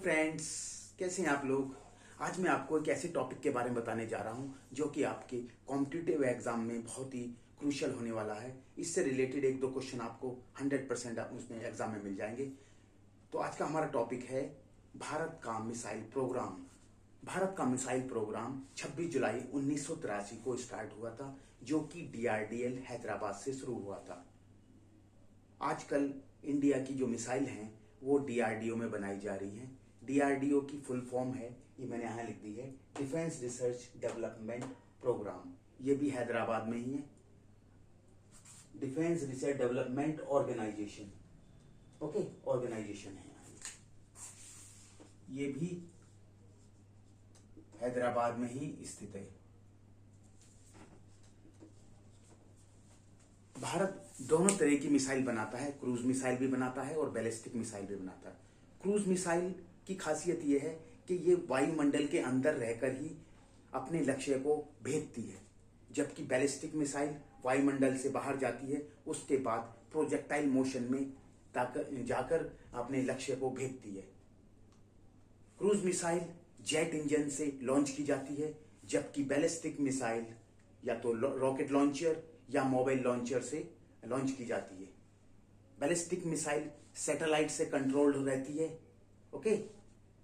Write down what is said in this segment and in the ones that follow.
Friends, कैसे हैं आप लोग। आज मैं आपको एक ऐसे टॉपिक के बारे में बताने जा रहा हूं जो कि आपके कॉम्पिटिटिव एग्जाम में बहुत ही क्रूशियल होने वाला है। इससे रिलेटेड एक दो क्वेश्चन आपको 100% उसमें एग्जाम में मिल जाएंगे। तो आज का हमारा टॉपिक है भारत का मिसाइल प्रोग्राम। भारत का मिसाइल प्रोग्राम 26 जुलाई 1983 को स्टार्ट हुआ था, जो कि DRDL हैदराबाद से शुरू हुआ था। आजकल इंडिया की जो मिसाइल हैं वो DRDO में बनाई जा रही हैं। DRDO की फुल फॉर्म है, ये मैंने यहाँ लिख दी है, डिफेंस रिसर्च डेवलपमेंट प्रोग्राम। ये भी हैदराबाद में ही है, defence research development organisation. Okay, organisation है ये भी हैदराबाद में ही स्थित है। भारत दोनों तरह की मिसाइल बनाता है, क्रूज मिसाइल भी बनाता है और बैलिस्टिक मिसाइल भी बनाता है। क्रूज मिसाइल की खासियत यह है कि ये वायुमंडल के अंदर रहकर ही अपने लक्ष्य को भेदती है, जबकि बैलिस्टिक मिसाइल वायुमंडल से बाहर जाती है, उसके बाद प्रोजेक्टाइल मोशन में जाकर अपने लक्ष्य को भेदती है। क्रूज मिसाइल जेट इंजन से लॉन्च की जाती है, जबकि बैलिस्टिक मिसाइल या तो रॉकेट लॉन्चर या मोबाइल लॉन्चर से लॉन्च की जाती है। बैलिस्टिक मिसाइल सैटेलाइट से कंट्रोल्ड रहती है। ओके,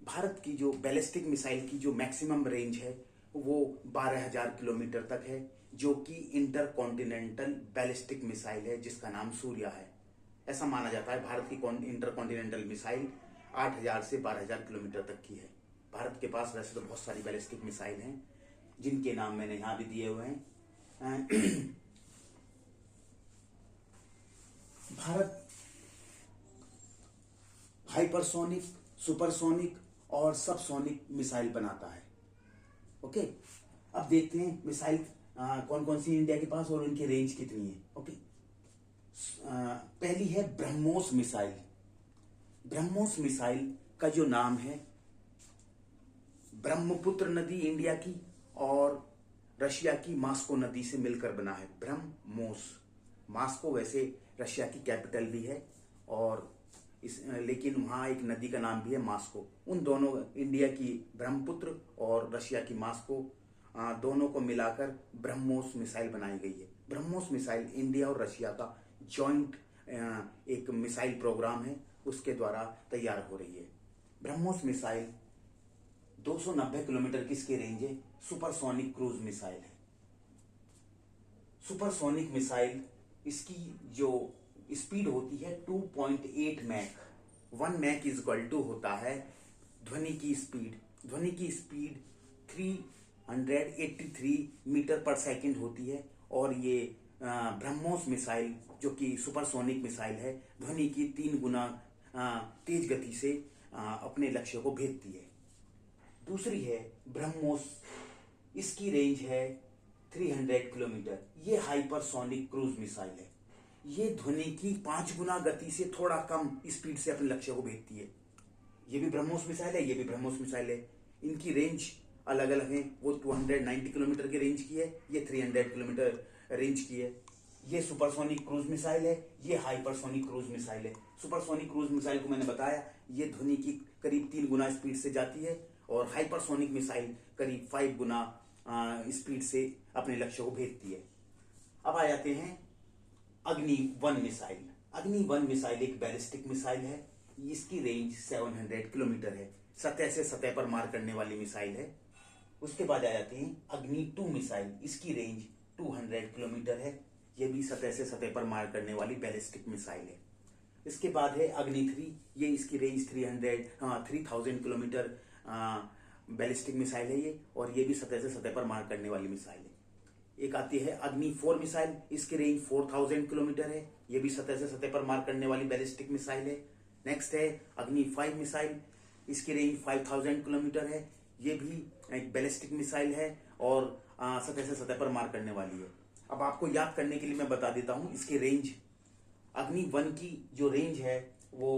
भारत की जो बैलिस्टिक मिसाइल की जो मैक्सिमम रेंज है वो 12,000 किलोमीटर तक है, जो कि इंटरकॉन्टिनेंटल बैलिस्टिक मिसाइल है, जिसका नाम सूर्या है। ऐसा माना जाता है भारत की इंटरकॉन्टिनेंटल मिसाइल 8,000 से 12,000 किलोमीटर तक की है। भारत के पास वैसे तो बहुत सारी बैलिस्टिक मिसाइल हैं, जिनके नाम मैंने यहां भी दिए हुए हैं। भारत हाइपरसोनिक, सुपरसोनिक और सबसोनिक मिसाइल बनाता है। ओके, अब देखते हैं मिसाइल कौन कौन सी इंडिया के पास और उनकी रेंज कितनी है। ओके, पहली है ब्रह्मोस मिसाइल। ब्रह्मोस मिसाइल का जो नाम है, ब्रह्मपुत्र नदी इंडिया की और रशिया की मास्को नदी से मिलकर बना है ब्रह्मोस। मास्को वैसे रशिया की कैपिटल भी है, और लेकिन वहां एक नदी का नाम भी है मास्को। उन दोनों, इंडिया की ब्रह्मपुत्र और रशिया की मास्को, दोनों को मिलाकर ब्रह्मोस मिसाइल बनाई गई है। ब्रह्मोस मिसाइल इंडिया और रशिया का जॉइंट एक मिसाइल प्रोग्राम है, उसके द्वारा तैयार हो रही है। ब्रह्मोस मिसाइल 290 किलोमीटर की इसकी रेंज है। सुपरसोनिक क्रूज मिसाइल है। सुपरसोनिक मिसाइल, इसकी जो स्पीड होती है 2.8 Mach. 1 Mach is equal to होता है ध्वनि की स्पीड। ध्वनि की स्पीड 383 मीटर पर सेकंड होती है, और ये ब्रह्मोस मिसाइल जो कि सुपरसोनिक मिसाइल है, ध्वनि की 3 गुना तेज गति से अपने लक्ष्य को भेजती है। दूसरी है ब्रह्मोस, इसकी रेंज है 300 किलोमीटर। ये हाइपरसोनिक क्रूज मिसाइल है। ये ध्वनि की 5 गुना गति से थोड़ा कम स्पीड से अपने लक्ष्य को भेजती है। ये भी ब्रह्मोस मिसाइल है, ये भी ब्रह्मोस मिसाइल है। इनकी रेंज अलग अलग है। वो 290 किलोमीटर की रेंज की है, ये 300 किलोमीटर रेंज की है। ये सुपरसोनिक क्रूज मिसाइल है, ये हाइपरसोनिक क्रूज मिसाइल है। सुपरसोनिक क्रूज मिसाइल को मैंने बताया, ये ध्वनि की करीब 3 गुना स्पीड से जाती है, और हाइपरसोनिक मिसाइल करीब 5 गुना स्पीड से अपने लक्ष्य को भेजती है। अब आ जाते हैं अग्नि 1 मिसाइल। अग्नि 1 मिसाइल एक बैलिस्टिक मिसाइल है। इसकी रेंज 700 किलोमीटर है। सतह से सतह पर मार करने वाली मिसाइल है। उसके बाद आ जाते हैं अग्नि 2 मिसाइल। इसकी रेंज 200 किलोमीटर है। यह भी सतह से सतह पर मार करने वाली बैलिस्टिक मिसाइल है। इसके बाद है अग्नि 3। ये इसकी रेंज 3000 किलोमीटर बैलिस्टिक मिसाइल है ये, और ये भी सतह से सतह पर मार करने वाली मिसाइल है। एक आती है अग्नि 4 मिसाइल। इसकी रेंज 4000 किलोमीटर है। यह भी सतह से सतह पर मार करने वाली बैलिस्टिक मिसाइल है। नेक्स्ट है अग्नि 5 मिसाइल। इसकी रेंज 5000 किलोमीटर है। यह भी एक बैलिस्टिक मिसाइल है और सतह से सतह पर मार करने वाली है। अब आपको याद करने के लिए मैं बता देता हूं इसकी रेंज। अग्नि 1 की जो रेंज है वो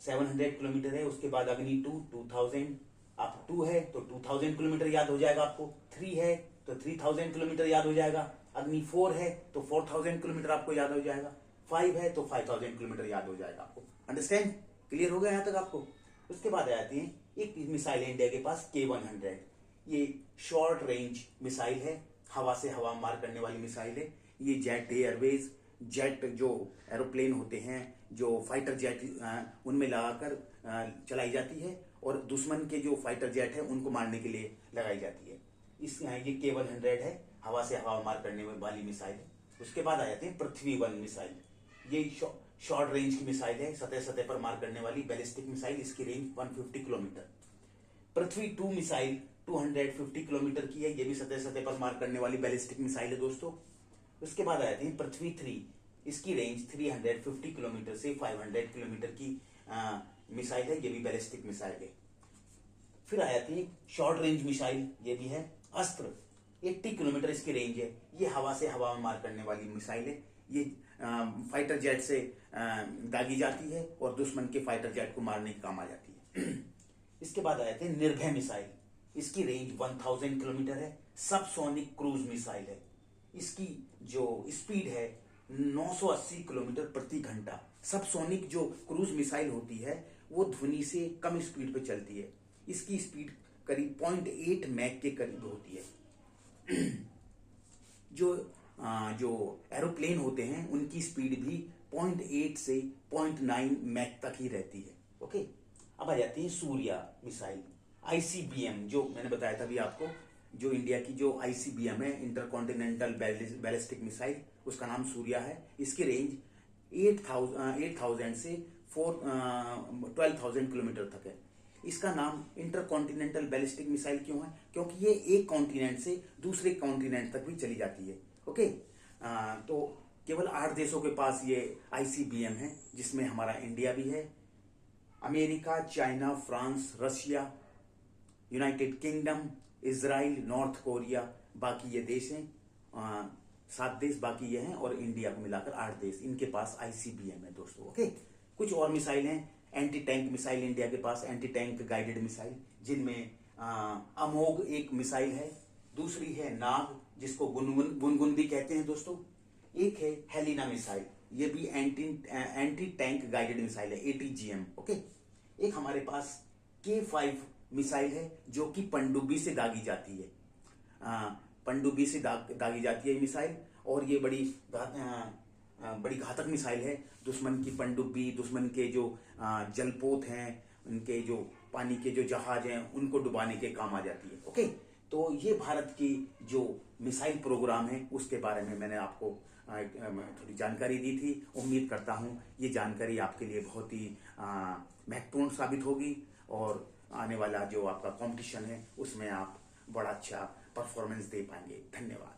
700 किलोमीटर है। उसके बाद अग्नि 2 2000, आप 2 है तो 2000 किलोमीटर याद हो जाएगा आपको। 3 है तो 3000 किलोमीटर याद हो जाएगा। अग्नि 4 है तो 4000 किलोमीटर आपको याद हो जाएगा। 5 है तो 5000 किलोमीटर याद हो जाएगा आपको। अंडरस्टैंड? क्लियर हो गया यहां तक आपको? उसके बाद आ जाती है एक मिसाइल है इंडिया के पास K-100। ये शॉर्ट रेंज मिसाइल है, हवा से हवा मार करने वाली मिसाइल है। ये जेट एयरवेज, जेट जो एरोप्लेन होते हैं, जो फाइटर जेट उनमें लगाकर चलाई जाती है और दुश्मन के जो फाइटर जेट है उनको मारने के लिए लगाई जाती है। ये K-100 है, हवा से हवा मार करने वाली मिसाइल है। उसके बाद आ जाते हैं पृथ्वी-1 मिसाइल। ये शॉर्ट रेंज की मिसाइल है, सतह सतह पर मार करने वाली बैलिस्टिक मिसाइल। इसकी रेंज 150 किलोमीटर। पृथ्वी-2 मिसाइल 250 किलोमीटर की है, ये भी सतह सतह पर मार करने वाली बैलिस्टिक मिसाइल है दोस्तों। उसके बाद आ जाती है पृथ्वी-3, इसकी रेंज 350 किलोमीटर से 500 किलोमीटर की मिसाइल है, ये भी बैलिस्टिक मिसाइल है। फिर आ जाती है शॉर्ट रेंज मिसाइल, ये भी है अस्त्र, 80 किलोमीटर इसकी रेंज है। ये हवा से हवा में मार करने वाली मिसाइल है। ये फाइटर जेट से दागी जाती है और दुश्मन के फाइटर जेट को मारने के काम आ जाती है। इसके बाद आ जाते हैं निर्भय मिसाइल। इसकी रेंज 1000 किलोमीटर है, सबसोनिक क्रूज मिसाइल है। इसकी जो स्पीड है 980 किलोमीटर प्रति घंटा। सबसोनिक जो क्रूज मिसाइल होती है वो ध्वनि से कम स्पीड पे चलती है। इसकी स्पीड करीब 0.8 मैक के करीब होती है। जो एरोप्लेन होते हैं उनकी स्पीड भी 0.8 से 0.9 मैक तक ही रहती है। ओके, अब आ जाती है सूर्या मिसाइल, ICBM, जो मैंने बताया था अभी आपको, जो इंडिया की जो ICBM है, इंटरकॉन्टिनेंटल बैलिस्टिक मिसाइल, उसका नाम सूर्या है। इसकी रेंज 8000 से 12,000 किलोमीटर तक है। इसका नाम इंटरकॉन्टिनेंटल बैलिस्टिक मिसाइल क्यों है? क्योंकि ये एक कॉन्टिनेंट से दूसरे कॉन्टिनेंट तक भी चली जाती है। ओके, तो केवल 8 देशों के पास ये ICBM है, जिसमें हमारा इंडिया भी है, America, China, France, Russia, United kingdom, Israel, north Korea, बाकी ये देश हैं। 7 देश बाकी ये हैं और इंडिया को मिलाकर 8 देश, इनके पास ICBM है दोस्तों। ओके, कुछ और मिसाइल हैं। एंटी टैंक मिसाइल इंडिया के पास, एंटी टैंक गाइडेड मिसाइल, जिनमें अमोघ एक मिसाइल है, दूसरी है नाग, जिसको गुनगुन भी कहते हैं दोस्तों, एक है हेलिना मिसाइल, ये भी एंटी टैंक गाइडेड मिसाइल है, ATGM। ओके, एक हमारे पास K5 मिसाइल है, जो कि पनडुब्बी से दागी जाती है। पनडुब्बी से दागी जाती है मिसाइल, और ये बड़ी घातक मिसाइल है। दुश्मन की पनडुब्बी, दुश्मन के जो जलपोत हैं, उनके जो पानी के जो जहाज हैं, उनको डुबाने के काम आ जाती है। ओके, तो ये भारत की जो मिसाइल प्रोग्राम है उसके बारे में मैंने आपको थोड़ी जानकारी दी थी। उम्मीद करता हूँ ये जानकारी आपके लिए बहुत ही महत्वपूर्ण साबित होगी और आने वाला जो आपका कंपटीशन है उसमें आप बड़ा अच्छा परफॉर्मेंस दे पाएंगे। धन्यवाद।